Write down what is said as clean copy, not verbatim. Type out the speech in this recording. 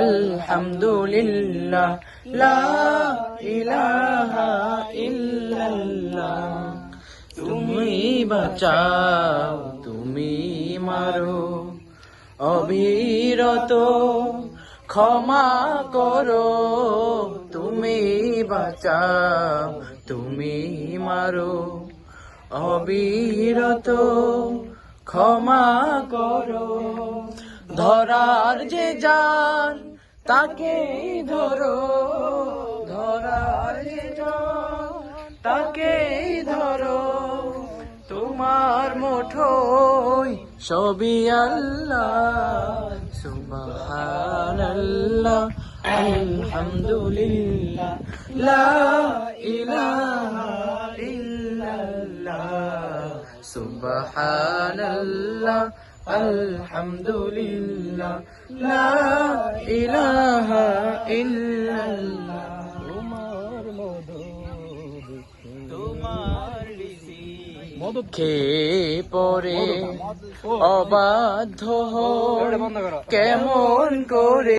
আলহামদুলিল্লাহ লা ইলাহা ইল্লাল্লাহ। তুমি বাঁচাও তুমি মারো, অবিরত ক্ষমা করো। তুমি বাঁচাও তুমি মারো, অবিরত ক্ষমা করো। ধরার যে জান তাকে ধরো, ধরার যে জান তাকে ধরো। তোমার মুঠোয় সবই আল্লাহ, সুবহানাল্লাহ আলহামদুলিল্লাহ লা ইলাহা ইল্লাল্লাহ। সুবহানাল্লাহ আলহামদুলিল্লাহ লা ইলাহা ইল্লাল্লাহ। তোমার খেয়ে পরে অবাধ্য কেমন করে